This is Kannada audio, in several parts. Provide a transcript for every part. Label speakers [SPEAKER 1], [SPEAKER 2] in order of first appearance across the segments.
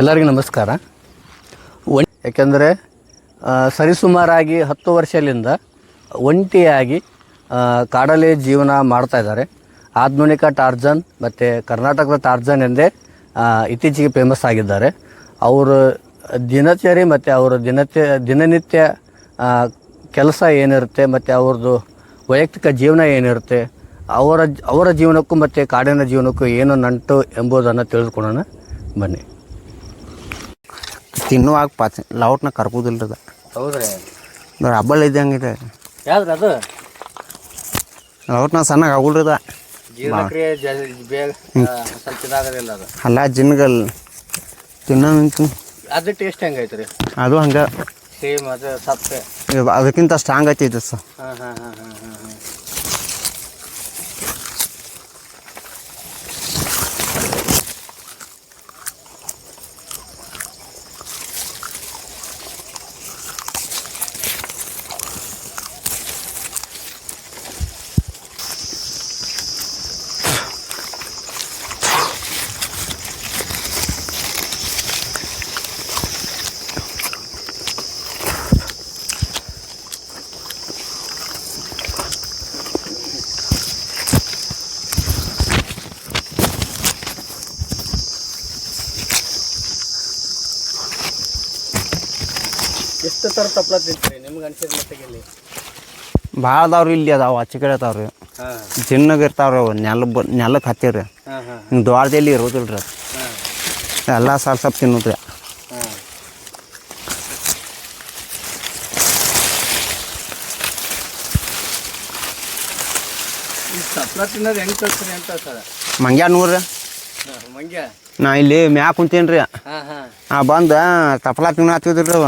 [SPEAKER 1] ಎಲ್ಲರಿಗೂ ನಮಸ್ಕಾರ. ಯಾಕೆಂದರೆ ಸರಿಸುಮಾರಾಗಿ 10 ವರ್ಷದಿಂದ ಒಂಟಿಯಾಗಿ ಕಾಡಲ್ಲಿ ಜೀವನ ಮಾಡ್ತಾಯಿದ್ದಾರೆ. ಆಧುನಿಕ ಟಾರ್ಜನ್ ಮತ್ತು ಕರ್ನಾಟಕದ ಟಾರ್ಜನ್ ಎಂದೇ ಇತ್ತೀಚೆಗೆ ಫೇಮಸ್ ಆಗಿದ್ದಾರೆ. ಅವರ ದಿನಚರಿ ಮತ್ತು ಅವರ ದಿನನಿತ್ಯ ಕೆಲಸ ಏನಿರುತ್ತೆ ಮತ್ತು ಅವ್ರದ್ದು ವೈಯಕ್ತಿಕ ಜೀವನ ಏನಿರುತ್ತೆ, ಅವರ ಜೀವನಕ್ಕೂ ಮತ್ತು ಕಾಡಿನ ಜೀವನಕ್ಕೂ ಏನು ನಂಟು ಎಂಬುದನ್ನು ತಿಳಿದುಕೊಳ್ಳೋಣ ಬನ್ನಿ.
[SPEAKER 2] ತಿನ್ನುವಾಗ ಲೌಟ್ನ ಕರ್ಬೋದಿಲ್ಲ ಅದು.
[SPEAKER 1] ಹೌದ್ರಿ,
[SPEAKER 2] ಹಬ್ಬಳ ಇದ್ದಂಗಿದೆ.
[SPEAKER 1] ಯಾವ್ದು ಅದು
[SPEAKER 2] ಲೌಟ್ನ ಸಣ್ಣಗೆ ಆಗುಲ್ರಿ.
[SPEAKER 1] ಜೀವನಕ್ರಿಯೆ ಬೇಗ ಸ್ವಲ್ಪ ಇದಾಗೋದಿಲ್ಲ ಅದು.
[SPEAKER 2] ಅಲ್ಲ ಜಿನ್ಗಲ್ ತಿನ್ನೋ
[SPEAKER 1] ಅದು ಟೇಸ್ಟ್ ಹೆಂಗೈತೆ ರೀ?
[SPEAKER 2] ಅದು ಹಂಗೆ
[SPEAKER 1] ಸೇಮ್ ಅದು ಸಪ್ಪೆ,
[SPEAKER 2] ಅದಕ್ಕಿಂತ ಸ್ಟ್ರಾಂಗ್ ಐತಿ ಸರ್.
[SPEAKER 1] ಹಾಂ ಹಾಂ ಹಾಂ ಹಾಂ ಹಾಂ ಹಾಂ ಎಷ್ಟು ಥರ ತಪ್ಪಲ ತಿಂತೀರಿ ನಿಮ್ಗೆ ಅನ್ಸಿದ ಮಟ್ಟಿಗೆ? ಇಲ್ಲಿ
[SPEAKER 2] ಭಾಳ ಅದಾವ್ರಿ, ಇಲ್ಲಿ ಅದಾವ ಆಚೆ ಕಡೆ ಅದಾವ್ರಿ. ಜಿನ್ನಾಗ ಇರ್ತಾವ್ರಿ ಅವು. ನೆಲಕ್ಕೆ ಹತ್ತಿವ್ರಿ. ಹಿಂಗೆ ದ್ವಾರದಲ್ಲಿ ಇರೋದಿಲ್ಲ ರೀ. ಎಲ್ಲ ಸ್ವಲ್ಪ ತಿನ್ನೋದ್ರಿ.
[SPEAKER 1] ತಪ್ಪಲ ತಿನ್ನೋದು ಹೆಂಗೆ ಕಳ್ಸ್ರಿ ಅಂತ ಸರ್?
[SPEAKER 2] ಮಂಗ್ಯ 100
[SPEAKER 1] ಮಂಗ್ಯ
[SPEAKER 2] ನಾ ಇಲ್ಲಿ ಮ್ಯಾಕ್ ಕುಂತೀನಿ ರೀ. ಬಂದು ತಪ್ಪಲ ತಿನ್ನತ್ತಿದ್ರಿ ಅವ.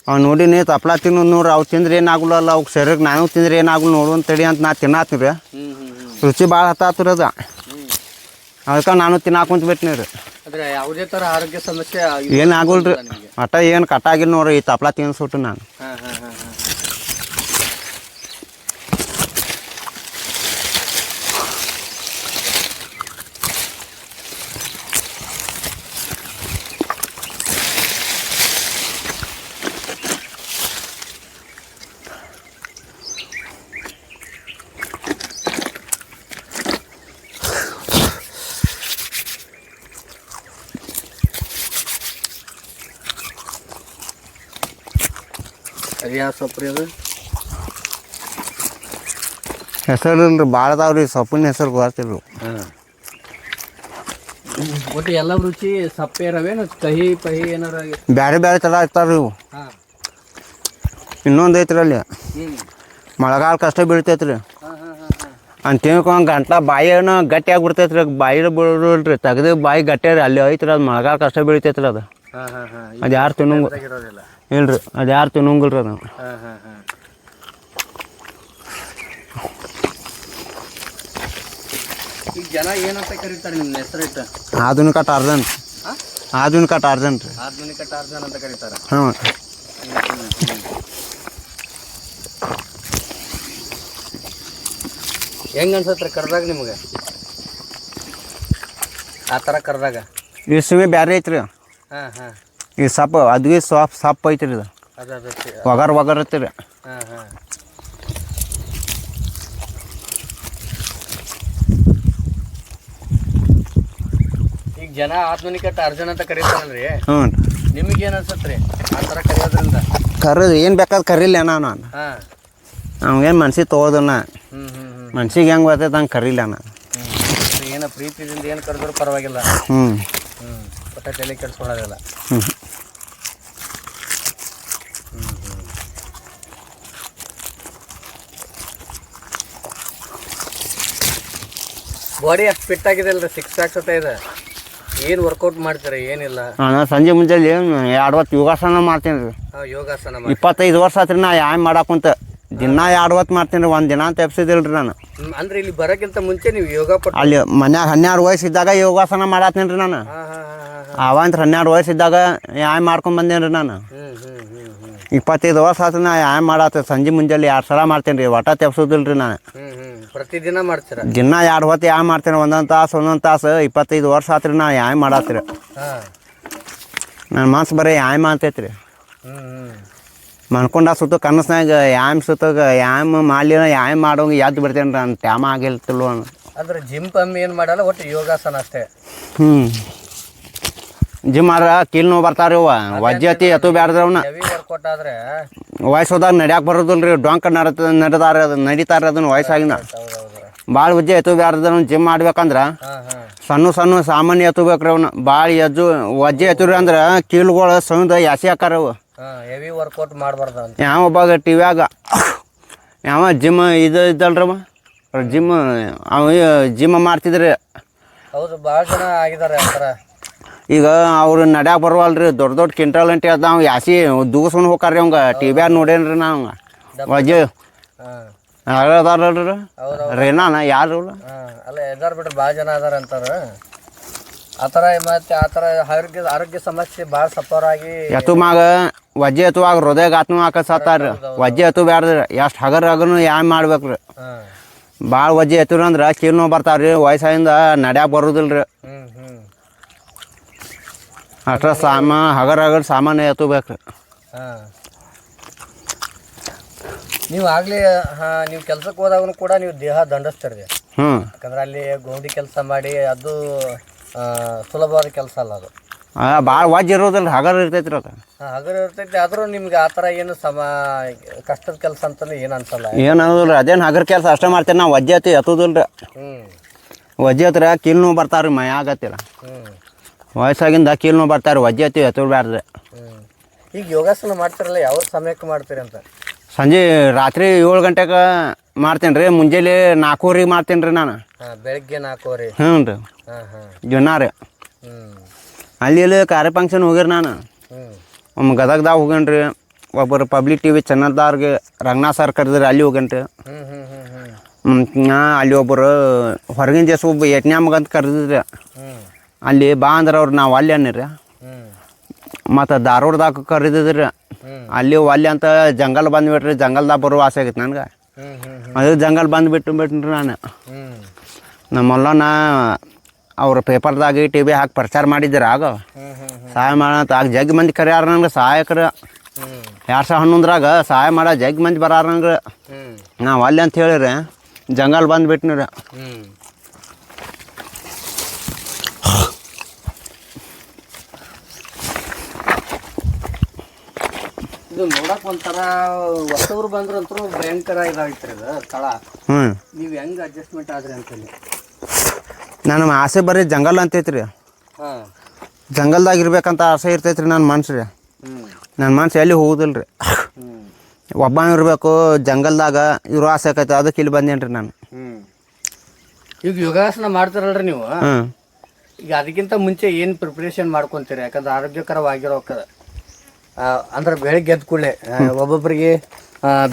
[SPEAKER 2] ಅವ್ನು ನೋಡಿನಿ ತಪ್ಪಲ ತಿನ್ನೋದು ನೋಡ್ರಿ. ಅವು ತಿಂದ್ರೆ ಏನಾಗಲ್ಲ, ಅವ್ಕೆ ಶರೀರಕ್ಕೆ ನಾನು ತಿಂದ್ರೆ ಏನಾಗಲ್ಲ ನೋಡು ಅಂತೇಳಿ ಅಂತ ನಾ ತಿನ್ನತ್ತೀನಿ ರೀ. ರುಚಿ ಭಾಳ ಹತ್ತಾತ್ರಿ ಅದು. ಅದಕ್ಕೆ ನಾನು ತಿನ್ನಾಕೊಂತ ಬಿಟ್ಟಿನಿ ರೀ.
[SPEAKER 1] ಆದರೆ ಯಾವುದೇ ಥರ ಆರೋಗ್ಯ ಸಮಸ್ಯೆ
[SPEAKER 2] ಏನು ಆಗೋಲ್ಲ ರೀ. ಒಟ್ಟ ಏನು ಕಟ್ಟಾಗಿಲ್ಲ ನೋಡ್ರಿ ಈ ತಪ್ಪಲ ತಿನ್ನಿಸ್ಬಿಟ್ಟು ನಾನು.
[SPEAKER 1] ಹಾಂ ಹಾಂ ಹಾಂ ಹಾಂ ಅದು ಯಾವ ಸೊಪ್ಪು ರೀ? ಅದು
[SPEAKER 2] ಹೆಸರು ಇಲ್ರಿ, ಭಾಳ ಅದಾವ್ರಿ. ಸೊಪ್ಪಿನ ಹೆಸರು ಗೊತ್ತಿಲ್ಲ.
[SPEAKER 1] ಹಾಂ, ಒಟ್ಟು ಎಲ್ಲ ರುಚಿ ಸಪ್ಪೆ ಇರವೇನು? ಕಹಿ ಪಹಿ ಏನಾರ
[SPEAKER 2] ಬೇರೆ ಬೇರೆ ಥರ ಇರ್ತಾವ್ರಿ ಇವು.
[SPEAKER 1] ಹಾಂ,
[SPEAKER 2] ಇನ್ನೊಂದು ಐತ್ರಿ ಅಲ್ಲಿ
[SPEAKER 1] ಹ್ಞೂ,
[SPEAKER 2] ಮಳೆಗಾಲ ಕಷ್ಟ ಬೀಳ್ತೈತ್ರಿ.
[SPEAKER 1] ಹಾಂ ಹಾಂ ಹಾಂ ಹಾಂ
[SPEAKER 2] ಅಂತ ತಿನ್ಕೊಂಡು ಗಂಟ್ಲ ಬಾಯಿನ ಗಟ್ಟಿಯಾಗಿ ಬಿಡ್ತೈತ್ರಿ. ಬಾಯಿ ಬಿಡೋಲ್ರಿ, ತೆಗ್ದು ಬಾಯಿ ಗಟ್ಟಿ ರೀ. ಅಲ್ಲಿ ಐತ್ರಿ ಅದು. ಮಳೆಗಾಲ ಕಷ್ಟ ಬೀಳ್ತೈತ್ರಿ ಅದು.
[SPEAKER 1] ಹಾಂ ಹಾಂ ಹಾಂ
[SPEAKER 2] ಅದು ಯಾರು ತಿನ್ನಂಗ
[SPEAKER 1] ಇರೋದಿಲ್ಲ.
[SPEAKER 2] ಇಲ್ರಿ, ಅದು ಯಾರು ತಿನ್ನಂಗಿಲ್ರಿ ಅದು.
[SPEAKER 1] ಹಾಂ ಹಾಂ ಹಾಂ ಈಗ ಜನ ಏನಂತ ಕರೀತಾರೆ ನಿಮ್ಮ ಹೆಸರಿಟ್ಟು?
[SPEAKER 2] ಆಧುನಿಕ ಟಾರ್ಜನ್. ಆಧುನಿಕ ಟಾರ್ಜನ್ ರೀ.
[SPEAKER 1] ಆಧುನಿಕ ಟಾರ್ಜನ್ ಅಂತ ಕರೀತಾರೆ.
[SPEAKER 2] ಹಾಂ,
[SPEAKER 1] ಹೆಂಗೆ ಅನ್ಸತ್ರಿ ಕರ್ದಾಗ ನಿಮ್ಗೆ? ಆ ಥರ ಕರ್ದಾಗ
[SPEAKER 2] ಈ ಸುಮ್ಮನೆ ಬೇರೆ ಐತ್ರಿ.
[SPEAKER 1] ಹಾಂ ಹಾಂ
[SPEAKER 2] ಈ ಸೊಪ್ಪು ಅದ್ವಿ ಸೊಪ್ಪು ಐತ್ರಿ ಇದು.
[SPEAKER 1] ಅದು
[SPEAKER 2] ಒಗರ್ ಐತ್ರಿ.
[SPEAKER 1] ಹಾಂ ಹಾಂ ಈಗ ಜನ ಆಧುನಿಕ ಟಾರ್ಜನ್ ಅಂತ ಕರೀತಾರಲ್ರಿ,
[SPEAKER 2] ಹ್ಞೂ,
[SPEAKER 1] ನಿಮಗೇನು ಅನ್ಸತ್ರಿ ಆ ಥರ ಕರೆಯೋದ್ರಿಂದ?
[SPEAKER 2] ಕರ್ರಿ ಏನು ಬೇಕಾದ್ರೆ ಕರೀಲಿ ನಾನು.
[SPEAKER 1] ಹಾಂ,
[SPEAKER 2] ಅವ್ಗೇನು ಮನ್ಸಿಗೆ ತೊಗೋದನ್ನ.
[SPEAKER 1] ಹ್ಞೂ ಹ್ಞೂ ಹ್ಞೂ
[SPEAKER 2] ಮನ್ಸಿಗೆ ಹೆಂಗೆ ಬರ್ತೈತೆ ಹಂಗೆ ಕರೀಲಿ ನಾನು.
[SPEAKER 1] ಏನೋ ಪ್ರೀತಿದಿಂದ ಏನು ಕರೆದ್ರು ಪರವಾಗಿಲ್ಲ.
[SPEAKER 2] ಹ್ಞೂ
[SPEAKER 1] ಹ್ಞೂ, ಒಟ್ಟ ತಲೆ ಕೆಡಿಸ್ಕೊಳ್ಳೋದಿಲ್ಲ.
[SPEAKER 2] ಹ್ಞೂ
[SPEAKER 1] ಬಾಡಿ ಅಷ್ಟು ಫಿಟ್ ಆಗಿದೆ ಅಲ್ರಿ, 6 ಪ್ಯಾಕ್ಸ್ ಅಂತ ಇದೆ. ಏನು ವರ್ಕೌಟ್ ಮಾಡ್ತೀರಿ? ಏನಿಲ್ಲ,
[SPEAKER 2] ನಾನು ಸಂಜೆ ಮುಂಜಾನೆ 2 ಹೊತ್ತು ಯೋಗಾಸನ ಮಾಡ್ತೀನಿ ರೀ.
[SPEAKER 1] ಯೋಗಾಸನ
[SPEAKER 2] 25 ವರ್ಷ ಆತ್ರಿ ನಾ ಯಾಮ್ ಮಾಡಾಕುಂತ. ದಿನ 2 ಹೊತ್ತು ಮಾಡ್ತೀನಿ ರೀ. 1 ದಿನ ಅಂತ ಎಪ್ಸಿದಿಲ್ರಿ ನಾನು.
[SPEAKER 1] ಅಂದ್ರೆ ಇಲ್ಲಿ ಬರೋಕ್ಕಿಂತ ಮುಂಚೆ ನೀವು ಯೋಗ
[SPEAKER 2] ಅಲ್ಲಿ ಮನ್ಯಾಗ 12 ವಯಸ್ಸಿದ್ದಾಗ ಯೋಗಾಸನ ಮಾಡತ್ತೀನಿ ರೀ ನಾನು. ಅವಂತ 12 ವಯಸ್ಸಿದ್ದಾಗ ಯಾಮ್ ಮಾಡ್ಕೊಂಡು ಬಂದೇನಿ ರೀ ನಾನು. 25 ವರ್ಷ ಆತು ನಾ ಯಾಮ್ ಮಾಡತ್ತೆ. ಸಂಜೆ ಮುಂಜಾನೆ 2 ಸಲ ಮಾಡ್ತೀನಿ ರೀ. ಒಟ್ಟ ತೆಪ್ಸೋದಿಲ್ಲ ರೀ ನಾನು.
[SPEAKER 1] ಪ್ರತಿದಿನ ಮಾಡ್ತೀರ?
[SPEAKER 2] ದಿನ 2 ಹೊತ್ತು ಯಾಮ್ ಮಾಡ್ತೀನಿ. ಒಂದೊಂದು ತಾಸು 25 ವರ್ಷ ಆತ್ರಿ ನಾ ಯಾಮ್ ಮಾಡತ್ತೀರಿ. ನನ್ನ ಮನ್ಸು ಬರೀ ಯಾಮ್ ಅಂತೈತೆ ರೀ.
[SPEAKER 1] ಹ್ಞೂ
[SPEAKER 2] ಮನ್ಕೊಂಡ ಸುತ್ತ ಕನಸ್ನಾಗ ಯಾಮ್ ಸುತ್ತಾಗ ಯಾಮ್ ಮಾಡಲಿಲ್ಲ ಯಾಮ್ ಮಾಡೋಂಗೆ ಎದ್ದು ಬಿಡ್ತೇನೆ ರೀ. ನನ್ನ ಟ್ಯಾಮ ಆಗಿಲ್ತಿಲ್ವ
[SPEAKER 1] ಅಂದ್ರೆ ಜಿಮ್ ಪಮ್ ಏನು ಮಾಡಲ್ಲ, ಒಟ್ಟು ಯೋಗಾಸನ ಅಷ್ಟೇ.
[SPEAKER 2] ಹ್ಞೂ ಜಿಮ್ ಆದ್ರೆ ಕೀಲ್ ನೋವು ಬರ್ತಾವ್ರಿ ಅವ ವಜ್ಜತಿ ಎತ್ತು ಬ್ಯಾಡ್ರಿ ಅವನ್ನ.
[SPEAKER 1] ಹೆವಿ ವರ್ಕೌಟ್ ಆದ್ರೆ
[SPEAKER 2] ವಯಸ್ಸೋದಾಗ ನಡ್ಯಾಕೆ ಬರೋದಿಲ್ಲ ರೀ. ಡೊಂಕ ನಡೀತಾರೆ ಅದನ್ನು ವಯಸ್ಸಾಗಿನ
[SPEAKER 1] ಹೌದೌದು.
[SPEAKER 2] ಭಾಳ ವಜ್ಜೆ ಎತ್ತು ಬ್ಯಾಡ್ರಿ. ಜಿಮ್ ಮಾಡ್ಬೇಕಂದ್ರೆ
[SPEAKER 1] ಹಾಂ ಹಾಂ
[SPEAKER 2] ಸಣ್ಣ ಸಾಮಾನ್ಯ ಎತ್ತಬೇಕ್ರಿ ಅವನ್ನ. ಭಾಳ ವಜ್ಜೆ ಎತ್ತುರಿ ಅಂದ್ರೆ ಕೀಲ್ಗಳು ಸಣ್ಣದ ಯಾಸಿ ಹಾಕಾರ ಅವು.
[SPEAKER 1] ಹಾಂ ಹೆವಿ ವರ್ಕೌಟ್ ಮಾಡಬಾರ್ದು ಅಂತ.
[SPEAKER 2] ಯಾವ ಒಬ್ಬಾಗ ಟಿವ್ಯಾಗ ಯಾವ ಜಿಮ್ ಇದ್ದಲ್ರವ ಜಿಮ್ ಮಾಡ್ತಿದ್ರಿ.
[SPEAKER 1] ಹೌದು, ಭಾಳ ಜನ ಆಗಿದ್ದಾರೆ ಆ ಥರ.
[SPEAKER 2] ಈಗ ಅವ್ರು ನಡ್ಯಾಕೆ ಬರುವಲ್ರಿ. ದೊಡ್ಡ ಕ್ವಿಂಟಲ್ ಅಂಟಿ ಅದ ನಾವು ಯಾಸಿ ದೂಸ್ಕೊಂಡು ಹೋಗ್ರಿ ಅವಂಗೆ. ಟಿವ್ಯಾಗ ನೋಡೇನ್ರಿ ನಾವು ವಜ್ಜೆ
[SPEAKER 1] ಹಾಂ
[SPEAKER 2] ಅದಾರಲ್ರಿ ರೇನಾನ ಯಾರು
[SPEAKER 1] ಹಾಂ ಅಲ್ಲ ಎದಾರ ಬಿಟ್ರೆ ಭಾಳ ಜನ ಅದಾರ ಅಂತಾರೆ ಆ ಥರ. ಮತ್ತು ಆ ಥರ ಆರೋಗ್ಯ ಸಮಸ್ಯೆ ಭಾಳ ಸಫರ್ ಆಗಿ
[SPEAKER 2] ಎತ್ತು ಮ್ಯಾಗ ವಜ್ಜೆ ಎತ್ತುವಾಗ ಹೃದಯಘಾತನೂ ಸತ್ತಾರ್ರಿ. ವಜ್ಜೆ ಎತ್ತು ಬ್ಯಾಡ್ರಿ. ಎಷ್ಟು ಹಗರನು ಯಾಮ್ ಮಾಡ್ಬೇಕ್ರಿ.
[SPEAKER 1] ಹಾಂ
[SPEAKER 2] ಭಾಳ ವಜ್ಜೆ ಎತ್ತುರಿ ಅಂದ್ರೆ ಕೀಲ್ ನೋವು ಬರ್ತಾವ್ರಿ. ವಯಸ್ಸಾಗಿಂದ ನಡ್ಯಾಕೆ ಬರೋದಿಲ್ಲ ರೀ. ಅಷ್ಟ ಹಗರ ಸಾಮಾನು ಎತ್ತಬೇಕ್ರಿ.
[SPEAKER 1] ಹಾಂ ನೀವು ಆಗಲಿ ನೀವು ಕೆಲ್ಸಕ್ಕೆ ಹೋದಾಗೂ ಕೂಡ ನೀವು ದೇಹ ದಂಡಿಸ್ತೀರಿ. ಯಾಕಂದ್ರೆ ಅಲ್ಲಿ ಗೌಂಡಿ ಕೆಲಸ ಮಾಡಿ ಅದು ಸುಲಭವಾದ ಕೆಲಸ ಅಲ್ಲ ಅದು.
[SPEAKER 2] ಭಾಳ ವಜ್ಜೆ ಇರೋದಿಲ್ಲ, ಹಗರ ಇರ್ತೈತ್ರಿ ಅದು.
[SPEAKER 1] ಹಗರ ಇರ್ತೈತಿ. ಆದರೂ ನಿಮ್ಗೆ ಆ ಥರ ಏನು ಕಷ್ಟದ ಕೆಲಸ ಅಂತಲೂ ಏನು ಅನ್ಸಲ್ಲ.
[SPEAKER 2] ಏನು ಅನ್ನೋದಿಲ್ಲ. ಅದೇನು ಹಗರ ಕೆಲಸ ಅಷ್ಟೇ ಮಾಡ್ತೇನೆ ನಾವು. ವಜ್ಜೆ ಎತ್ತು ಎತ್ತೋದಿಲ್ಲ ರೀ. ವಜ್ಜೆ ಎತ್ತರ ಕೀಲ್ ನೋವು ಬರ್ತಾವ್ರಿ. ಮೈ ಆಗತ್ತಿಲ್ಲ. ವಯಸ್ಸಾಗಿಂದ ಕೀಲ್ ನೋವು ಬರ್ತಾವ್ರಿ. ವಜ್ಜೆ ಎತ್ತು ಎತ್ತೋಬ್ಯಾಡ್ರಿ.
[SPEAKER 1] ಈಗ ಯೋಗಾಸನ ಮಾಡ್ತಿರಲ್ಲ, ಯಾವ ಸಮಯಕ್ಕೆ ಮಾಡ್ತೀರಿ ಅಂತ?
[SPEAKER 2] ಸಂಜೆ ರಾತ್ರಿ 7 ಗಂಟೆಗೆ ಮಾಡ್ತೇನೆ ರೀ. ಮುಂಜಾನೆ 4:00 ಮಾಡ್ತೇನೆ ರೀ ನಾನು.
[SPEAKER 1] ಬೆಳಗ್ಗೆ 4:00.
[SPEAKER 2] ಹ್ಞೂ ರೀ. ಜೊನ್ನ ರೀ. ಅಲ್ಲಿ ಇಲ್ಲಿ ಕಾರ್ಯ ಫಂಕ್ಷನ್ ಹೋಗಿರಿ ನಾನು. ಒಮ್ಮೆ ಗದಗದಾಗ ಹೋಗೇನಿ ರೀ. ಒಬ್ಬರು ಪಬ್ಲಿಕ್ TV ಚಾನಲ್ದವ್ರಿಗೆ ರಂಗನಾಥ್ ಸರ್ ಕರೆದ್ರಿ, ಅಲ್ಲಿ ಹೋಗೇನಿ ರೀ. ಅಲ್ಲಿ ಒಬ್ಬರು ಹೊರಗಿನ ದೇಶ ಒಬ್ಬ ಯಜ್ಞಾಮಗಂತ ಕರೆದಿದ್ರಿ. ಅಲ್ಲಿ ಬಾ ಅಂದ್ರೆ ಅವ್ರು ನಾವು ಅಲ್ಲಿ ಅನ್ನಿರಿ. ಮತ್ತು ಧಾರವಾಡದಾಗ ಕರೆದಿದ್ರಿ. ಅಲ್ಲಿ ಅಲ್ಲಿ ಅಂತ ಜಂಗಲ್ ಬಂದುಬಿಟ್ರಿ. ಜಂಗಲ್ದಾಗ ಬರೋ ಆಸೆ ಆಗೈತೆ ನನಗೆ. ಅದು ಜಂಗಲ್ ಬಿಟ್ರಿ ನಾನು. ನಮ್ಮಲ್ಲನ ಅವ್ರು ಪೇಪರ್ದಾಗ TV ಹಾಕಿ ಪ್ರಚಾರ ಮಾಡಿದ್ರು. ಆಗ ಸಹಾಯ ಮಾಡಂತ ಆಗ ಜಗ್ಗಿ ಮಂದಿ ಕರ್ಯಾರ ನಂಗೆ ಸಹಾಯಕರು. 2011ರಾಗ ಸಹಾಯ ಮಾಡೋ ಜಗ್ಗಿ ಮಂದಿ ಬರಾರ ನಂಗೆ. ನಾವು ಅಲ್ಲಿ ಅಂತ ಹೇಳಿರಿ ಜಂಗಲ್ ಬಂದುಬಿಟ್ನಿ ರೀ.
[SPEAKER 1] ಇದು ನೋಡಕ್ ಒಂಥರ ಹೊಸಬ್ರು ಬಂದ್ರಂತೂ ಭಯಂಕರ ಇದಾಗಿತ್ರಿ ಇದು ಸ್ಥಳ. ನೀವು ಹೆಂಗೆ ಅಡ್ಜಸ್ಟ್ಮೆಂಟ್ ಆದ್ರಿ ಅಂತೇಳಿ.
[SPEAKER 2] ನನ್ನ ಆಸೆ ಬರೀ ಜಂಗಲ್ ಅಂತೈತ್ರಿ. ಜಂಗಲ್ದಾಗ ಇರ್ಬೇಕಂತ ಆಸೆ ಇರ್ತೈತ್ರಿ ನನ್ನ ಮನ್ಸು ರೀ. ನನ್ನ ಮನ್ಸು ಎಲ್ಲಿ ಹೋಗುದಿಲ್ಲ ರೀ. ಒಬ್ಬ ಇರಬೇಕು ಜಂಗಲ್ದಾಗ ಇರೋ ಆಸೆ ಆಕೈತೆ. ಅದಕ್ಕೆ ಇಲ್ಲಿ ಬಂದೇನಿ ರೀ ನಾನು.
[SPEAKER 1] ಈಗ ಯೋಗಾಸನ ಮಾಡ್ತಾರಲ್ರಿ ನೀವು, ಈಗ ಅದಕ್ಕಿಂತ ಮುಂಚೆ ಏನು ಪ್ರಿಪ್ರೇಷನ್ ಮಾಡ್ಕೊತೀರಿ? ಯಾಕಂದ್ರೆ ಆರೋಗ್ಯಕರವಾಗಿರೋಕ ಅಂದ್ರೆ ಬೆಳಗ್ಗೆ ಎದ್ದ ಕೂಡಲೇ ಒಬ್ಬೊಬ್ಬರಿಗೆ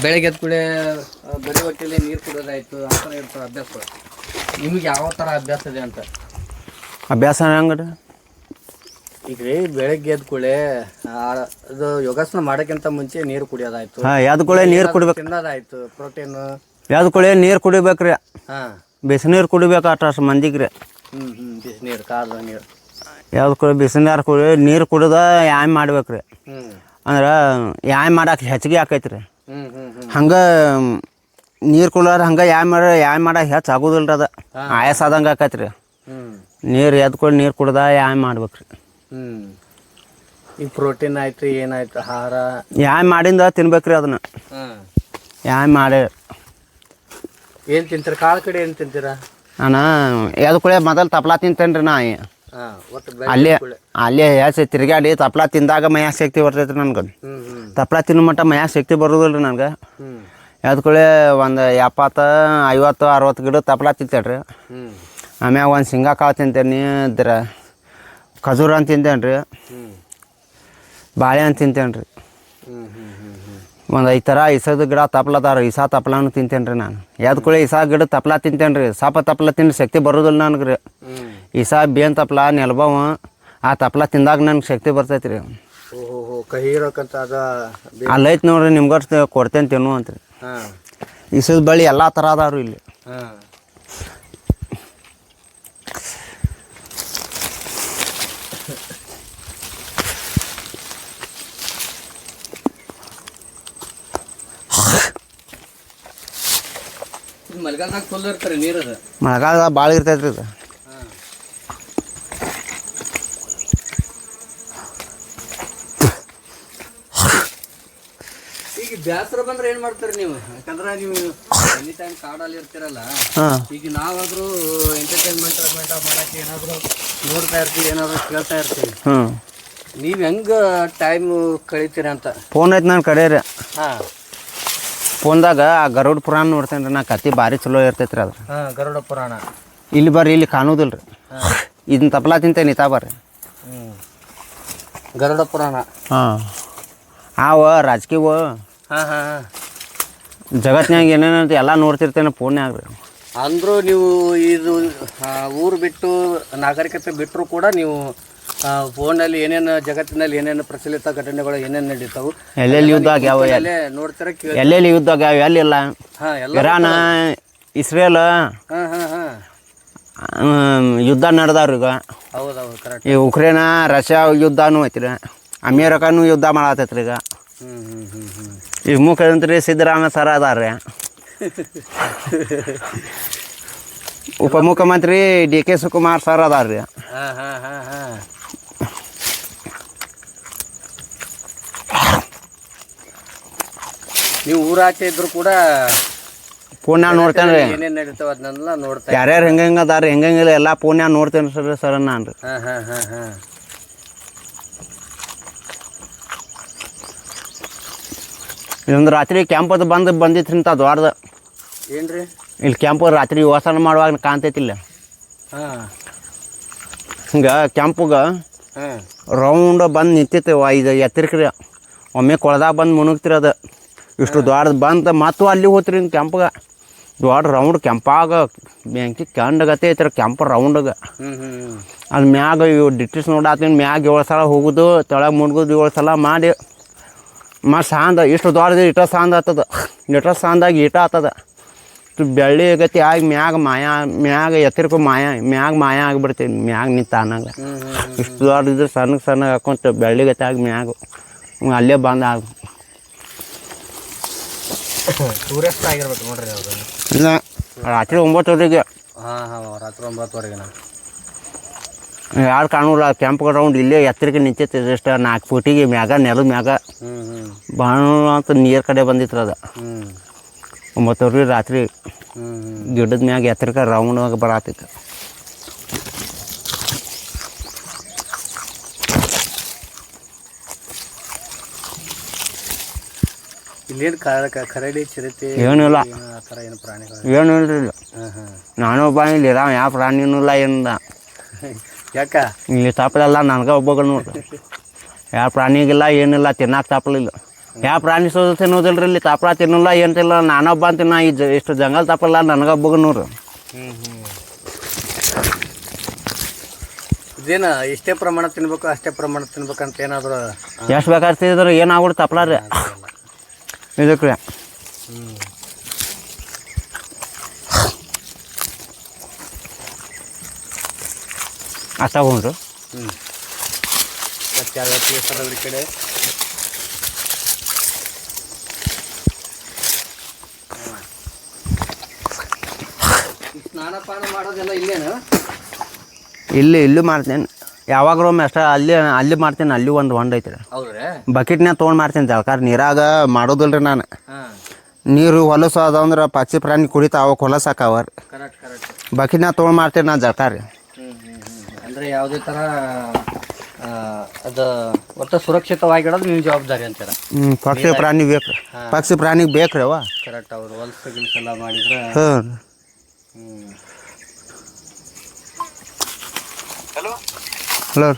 [SPEAKER 1] ಬೆಳಗ್ಗೆ ಎದ್ದ ಕೂಡಲೇ ಬರೀ ಹೊಟ್ಟೆಲೆ ನೀರು ಕುಡಿಯೋದಾಯ್ತು ಆ ಥರ ಇರ್ತದೆ ಅಭ್ಯಾಸ. ನಿಮಗೆ ಯಾವ ಥರ ಅಭ್ಯಾಸ ಇದೆ ಅಂತ?
[SPEAKER 2] ಅಭ್ಯಾಸ ಹೆಂಗ್ರಿ?
[SPEAKER 1] ಈಗ ರೀ ಬೆಳಗ್ಗೆ ಎದ್ದ ಕೂಡಲೇ ಇದು ಯೋಗಾಸನ ಮಾಡೋಕ್ಕಿಂತ ಮುಂಚೆ ನೀರು ಕುಡಿಯೋದಾಯ್ತು,
[SPEAKER 2] ಎದ್ದ ಕೂಡಲೇ ನೀರು ಕುಡಿಬೇಕು,
[SPEAKER 1] ತಿನ್ನೋದಾಯ್ತು, ಪ್ರೋಟೀನ್
[SPEAKER 2] ಎದ್ದ ಕೂಡಲೇ ನೀರು ಕುಡಿಬೇಕ್ರಿ. ಬಿಸಿನೀರು ಕುಡಿಬೇಕು ಅಷ್ಟು ಮಂದಿಗೆ ರೀ.
[SPEAKER 1] ಬಿಸಿನೀರು, ಕಾದ ನೀರು,
[SPEAKER 2] ಯಾವ್ದು ಕುಡಿ ಬಿಸಿನೀರು ನೀರು ಕುಡಿದ ಯಾಮ್ ಮಾಡ್ಬೇಕ್ರಿ. ಅಂದ್ರೆ ಯಾಮ್ ಮಾಡಕ್ಕೆ ಹೆಚ್ಚಿಗೆ ಆಕೈತ್ರಿ. ಹಂಗೆ ನೀರು ಕುಡಿಯೋರು ಹಂಗೆ ಯಾಮ್ ಮಾಡಕ್ಕೆ ಹೆಚ್ಚು ಆಗೋದಿಲ್ಲ ರೀ. ಅದು ಆಯಾಸ ಆದಂಗೆ ಆಕೈತ್ರಿ. ನೀರು ಎದ್ಕೊಂಡು ನೀರು ಕುಡ್ದ ಯಾಮ್ ಮಾಡ್ಬೇಕ್ರಿ.
[SPEAKER 1] ಈಗ ಪ್ರೋಟೀನ್ ಆಯ್ತು ಏನಾಯ್ತು ಆಹಾರ
[SPEAKER 2] ಯಾಮ್ ಮಾಡಿಂದ ತಿನ್ಬೇಕ್ರಿ. ಅದನ್ನ ಯಾಮ್ ಮಾಡಿ
[SPEAKER 1] ಏನು ತಿಂತೀರ? ಕಾಳು ಕಡೆ ಏನು ತಿಂತೀರ?
[SPEAKER 2] ನಾನು ಎದ್ ಕುಳೆ ಮೊದಲು ತಪ್ಲಾ ತಿಂತೇನೆ ರೀ. ನಾ ಅಲ್ಲೇ ಹೆಚ್ಚು ತಿರುಗಾಡಿ ತಪ್ಲಾ ತಿಂದಾಗ ಮೈಯಾಗ ಶಕ್ತಿ ಬರ್ತೈತೆ ರೀ ನನಗೆ. ತಪ್ಲಾ ತಿನ್ನೋ ಮಟ್ಟ ಮೈಯಾಗ ಶಕ್ತಿ ಬರೋದಿಲ್ಲ ರೀ ನನಗೆ. ಎದ್ ಕುಳೆ ಒಂದು 70, 50, 60 ಗಿಡ ತಪ್ಲಾ ತಿಂತೇನೆ ರೀ. ಆಮ್ಯಾಗ ಒಂದು ಶೇಂಗಾ ಕಾಳು ತಿಂತೇನೆ, ಇದ್ರ ಖಜೂರ ಅಂತ ತಿಂತೇನೆ ರೀ, ಬಾಳೆಹಣ್ಣು ತಿಂತೇನೆ ರೀ. ಒಂದು 5 ಥರ ಇಸದ ಗಿಡ ತಪ್ಲದಾರ. ಇಸಾ ತಪ್ಲಾನು ತಿಂತೇನೆ ರೀ ನಾನು. ಎದ್ ಕುಳೆ ಇಸಾ ಗಿಡ ತಪ್ಲಾ ತಿಂತೇನೆ ರೀ. ಸಾಪ ತಪ್ಲ ತಿಂದು ಶಕ್ತಿ ಬರೋದಿಲ್ಲ ನನಗೆ ರೀ. ಇಸಾ ಬೇನ್ ತಪ್ಲ ನೆಲಬಾವ ಆ ತಪ್ಲ ತಿಂದಾಗ ನನಗೆ ಶಕ್ತಿ ಬರ್ತೈತೆ ರೀ.
[SPEAKER 1] ಕಹಿ ಇರೋಕಂತ
[SPEAKER 2] ಅಲ್ಲೈತೆ ನೋಡ್ರಿ, ನಿಮ್ಗಷ್ಟು ಕೊಡ್ತೇನೆ ತಿನ್ನು ಅಂತ್ರಿ. ಇಸದ ಬಳ್ಳಿ ಎಲ್ಲ ಥರ ಅದಾವ್ರಿ ಇಲ್ಲಿ.
[SPEAKER 1] ಮಳೆಗಾಲದಾಗ ಫುಲ್ ಇರ್ತಾರೆ ನೀರು ಅದು.
[SPEAKER 2] ಮಳೆಗಾಲದಾಗ ಭಾಳ ಇರ್ತೈತ್ರಿ ಇದು.
[SPEAKER 1] ಈಗ ಬ್ಯಾಸರ ಬಂದ್ರೆ ಏನ್ ಮಾಡ್ತೀರಿ ನೀವು? ಯಾಕಂದ್ರೆ ನೀವು ಎನಿ ಟೈಮ್ ಕಾಡಲ್ಲಿ ಇರ್ತೀರಲ್ಲ. ಈಗ ನಾವಾದ್ರೂ ಎಂಟರ್ಟೈನ್ಮೆಂಟ್ ಮಾಡಕ್ಕೆ ಏನಾದ್ರು ನೋಡ್ತಾ ಇರ್ತೀವಿ, ಏನಾದ್ರು ಕೇಳ್ತಾ ಇರ್ತೀವಿ. ನೀವ್ ಹೆಂಗ ಟೈಮ್ ಕಳಿತೀರ ಅಂತ?
[SPEAKER 2] ಫೋನ್ ಐತಿ ನನ್ನ ಕಡೆ ರೀ. ಫೋನ್ದಾಗ ಗರುಡ ಪುರಾಣ ನೋಡ್ತೇನೆ ರೀ. ನಾ ಕತೆ ಭಾರಿ ಚಲೋ ಇರ್ತೈತ್ರಿ ಅದು.
[SPEAKER 1] ಗರುಡ ಪುರಾಣ
[SPEAKER 2] ಇಲ್ಲಿ ಬರ್ರಿ, ಇಲ್ಲಿ ಕಾಣುದಿಲ್ರಿ. ಇದನ್ನ ತಪ್ಲಾ ತಿಂತೇನೆ ಇತಾ ಬರ್ರಿ.
[SPEAKER 1] ಗರುಡ ಪುರಾಣ
[SPEAKER 2] ಅವ ರಾಜಕೀಯ ಜಗತ್ನ್ಯಾಗ ಏನೇನ ಎಲ್ಲ ನೋಡ್ತಿರ್ತೇನೆ ಫೋನ್ಯಾಗ ರೀ.
[SPEAKER 1] ಅಂದ್ರೂ ನೀವು ಇದು ಊರು ಬಿಟ್ಟು ನಾಗರಿಕತೆ ಬಿಟ್ಟರು ಕೂಡ ನೀವು ಫೋನಲ್ಲಿ ಏನೇನು ಜಗತ್ತಿನಲ್ಲಿ ಏನೇನು ಪ್ರಚಲಿತ ಘಟನೆಗಳು ಏನೇನು ನಡೀತಾವು,
[SPEAKER 2] ಎಲ್ಲೆಲ್ಲಿ ಯುದ್ಧ ಆಗ್ಯಾವ,
[SPEAKER 1] ನೋಡ್ತಾರ,
[SPEAKER 2] ಎಲ್ಲೆಲ್ಲಿ ಯುದ್ಧ ಆಗ್ಯಾವ, ಎಲ್ಲಿಲ್ಲ. ಇರಾನ್ ಇಸ್ರೇಲ್ ಯುದ್ಧ ನಡೆದವ್ರಿ ಈಗ.
[SPEAKER 1] ಹೌದೌದು, ಕರೆಕ್ಟ್.
[SPEAKER 2] ಈ ಉಕ್ರೇನ್ ರಷ್ಯಾ ಯುದ್ಧನೂ ಐತ್ರಿ. ಅಮೇರಿಕಾನು ಯುದ್ಧ ಮಾಡತ್ತೈತ್ರಿ ಈಗ. ಈಗ ಮುಖ್ಯಮಂತ್ರಿ ಸಿದ್ದರಾಮಯ್ಯ ಸರ್ ಅದಾರ್ರಿ. ಉಪಮುಖ್ಯಮಂತ್ರಿ DK ಶಿವಕುಮಾರ್ ಸರ್ ಅದಾರ್ರಿ.
[SPEAKER 1] ನೀವು ಊರಾಚೆ ಇದ್ರು ಕೂಡ
[SPEAKER 2] ಫೋನ್ಯಾಗ ನೋಡ್ತೇನೆ ರೀ.
[SPEAKER 1] ಏನೇನು ನಡೀತಾವ ಅದನ್ನೆಲ್ಲ ನೋಡ್ತಾ
[SPEAKER 2] ಯಾರ್ಯಾರು ಹೆಂಗೆ ಅದಾರ ಹೆಂಗಿಲ್ಲ ಎಲ್ಲ ಫೋನ್ಯಾಗ ನೋಡ್ತೇನೆ ಸರ್ ನಾನು ರೀ. ಇದೊಂದು ರಾತ್ರಿ ಕ್ಯಾಂಪ್ ಅದು ಬಂದಿತ್ತು ಇಂಥ ದ್ವಾರದ.
[SPEAKER 1] ಏನ್ರಿ
[SPEAKER 2] ಇಲ್ಲಿ ಕ್ಯಾಂಪ್ ರಾತ್ರಿ ಯೋಸನ ಮಾಡುವಾಗ ಕಾಣ್ತೈತಿಲ್ಲ. ಹಿಂಗೆ ಕ್ಯಾಂಪುಗೆ ರೌಂಡ್ ಬಂದು ನಿಂತೈತಿ. ಇದು ಎತ್ತರಿಕ್ರಿ ಒಮ್ಮೆ ಕೊಳದಾಗ ಬಂದು ಮುಣಗ್ತಿರಿ. ಅದು ಇಷ್ಟು ದೊಡ್ಡದು ಬಂದು ಮತ್ತು ಅಲ್ಲಿ ಹೋತ್ರಿ ಹಿಂಗೆ ಕ್ಯಾಂಪ್ಗೆ. ದೊಡ್ಡ ರೌಂಡ್ ಕೆಂಪಾಗ ಬೆಂಕಿ ಕಂಡಗತ್ತೆ ಐತ್ರಿ ಕ್ಯಾಂಪ್ ರೌಂಡಗೆ. ಅಲ್ಲಿ ಮ್ಯಾಗ ಇವು ಡಿಟ್ಟಿಸ್ ನೋಡಾತೀನಿ. ಮ್ಯಾಗ 7 ಸಲ ಹೋಗೋದು, ತೆಳಗೆ ಮುಣಗೋದು 7 ಸಲ ಮಾಡಿ ಸಾಂದ ಇಷ್ಟು ದೊಡ್ಡದು ಇಟ ಸಾಂದ ಆಗ್ತದ. ಇಟ ಸಾಂದಾಗ ಈಟ ಆಗ್ತದ. ಬೆಳ್ಳಿ ಗತಿ ಆಗಿ ಮ್ಯಾಗ ಎತ್ತರಿಕೊ ಮ್ಯಾಗ ಮಾಯ ಆಗಿಬಿಡ್ತೀವಿ. ಮ್ಯಾಗ ನಿಂತ ಅನ್ನಂಗೆ ಇಷ್ಟು ದೊಡ್ಡದು ಸಣ್ಣಗೆ ಹಾಕೊಂತ ಬೆಳ್ಳಿ ಗತಿ ಆಗಿ ಮ್ಯಾಗ ಅಲ್ಲೇ ಬಂದು ಆಗ
[SPEAKER 1] ಟೂರಿಸ್ಟ್ ಆಗಿರ್ಬೇಕು ನೋಡ್ರಿ ಅವರು.
[SPEAKER 2] ಇಲ್ಲ ರಾತ್ರಿ 9
[SPEAKER 1] ರಾತ್ರಿ 9
[SPEAKER 2] ಯಾರು ಕಾಣೂಲ್ಲ. ಕ್ಯಾಂಪ್ ರೌಂಡ್ ಇಲ್ಲೇ ಎತ್ತರಿಕೆ ನಿಂತೈತಿ. ಎಷ್ಟು 4 ಫೂಟಿಗೆ ಮ್ಯಾಗ ನೆಲದ ಮ್ಯಾಗ ಬಾಣ ಅಂತ ನೀರು ಕಡೆ ಬಂದಿತ್ತು. ಅದು 9 ರಾತ್ರಿ ಗಿಡದ ಮ್ಯಾಗ ಎತ್ತರಿಕೆ ರೌಂಡ್ ಬರತೈತಿ.
[SPEAKER 1] ಇಲ್ಲೇನು ಕರಡಿ ಚಿರತೆ
[SPEAKER 2] ಏನಿಲ್ಲ,
[SPEAKER 1] ಆ ಥರ ಏನು ಪ್ರಾಣಿಗಳು
[SPEAKER 2] ಏನು ಇಲ್ರಿ. ನಾನು ಒಬ್ಬ ಇಲ್ಲಿ ಯಾವ ಪ್ರಾಣಿನೂ ಇಲ್ಲ ಏನಿಲ್ಲ.
[SPEAKER 1] ಯಾಕ
[SPEAKER 2] ಇಲ್ಲಿ ತಪ್ಪಲೆಲ್ಲ ನನಗೆ ಒಬ್ಬಗ ನೋಡ್ರಿ. ಯಾವ ಪ್ರಾಣಿಗಿಲ್ಲ ಏನಿಲ್ಲ, ತಿನ್ನಾಕ ತಪ್ಪಲಿಲ್ಲ. ಯಾವ ಪ್ರಾಣಿ ತಿನ್ನೋದಿಲ್ರಿ ಇಲ್ಲಿ. ತಪ್ಪಲ ತಿನ್ನಲ್ಲ ಏನಿಲ್ಲ. ನಾನೊಬ್ಬ ಅಂತಿನ್ನ ಇಷ್ಟು ಜಂಗಲ್ ತಪ್ಪಲ್ಲ ನನಗೆ ಒಬ್ಬಗ ನೋಡ್ರಿ.
[SPEAKER 1] ಇದೇನ ಇಷ್ಟೇ ಪ್ರಮಾಣ ತಿನ್ಬೇಕು ಅಷ್ಟೇ ಪ್ರಮಾಣ ತಿನ್ಬೇಕಂತ ಏನಾದ್ರು
[SPEAKER 2] ಎಷ್ಟು ಬೇಕಾಗ್ತಿದ್ರೆ ಏನಾಗ್ಬಿಡು ತಪ್ಪಲ ರೀ ಇದಕ್ಕೆ. ಅಷ್ಟಾಗೊಂಡ್ರು
[SPEAKER 1] ಈ ಕಡೆ ಸ್ನಾನ ಪಾನ ಮಾಡೋದೆಲ್ಲ ಇಲ್ಲೇನು?
[SPEAKER 2] ಇಲ್ಲೂ ಮಾಡ್ತೇನೆ ಯಾವಾಗ್ಲೂ ಒಮ್ಮೆ ಅಷ್ಟ. ಅಲ್ಲಿ ಮಾಡ್ತೇನೆ. ಅಲ್ಲಿ ಒಂದು ಹೊಂಡ ಐತ್ರಿ. ಬಕೆಟ್ನ್ಯಾಗ ತೊಗೊಂಡು ಮಾಡ್ತೇನೆ ಜಳಕಾರ. ನೀರಾಗ ಮಾಡೋದಿಲ್ರಿ ನಾನು. ನೀರು ಹೊಲಸು ಅದಂದ್ರೆ ಪಕ್ಷಿ ಪ್ರಾಣಿ ಕುಡಿತಾವ, ಹೊಲಸು ಹಾಕಾವ. ಬಕೆಟ್ನ್ಯಾಗ ತೊಗೊಂಡು ಮಾಡ್ತೇನೆ ನಾನು ಜಳಕಾರ ರೀ.
[SPEAKER 1] ಅಂದರೆ ಯಾವುದೇ ಥರ ಅದು ಒಟ್ಟು ಸುರಕ್ಷಿತವಾಗಿಡೋದು ನಿಮ್ಮ ಜವಾಬ್ದಾರಿ ಅಂತೀರ.
[SPEAKER 2] ಪಕ್ಷಿ ಪ್ರಾಣಿ ಬೇಕು. ಪಕ್ಷಿ ಪ್ರಾಣಿಗೆ ಬೇಕ್ರಿ ಅವ.
[SPEAKER 1] ಕರೆಕ್ಟ್. ಅವರು ಹೊಲಸು ಗಿಲ್ಸೆಲ್ಲ ಮಾಡಿದ್ರೆ
[SPEAKER 2] ಹಲೋ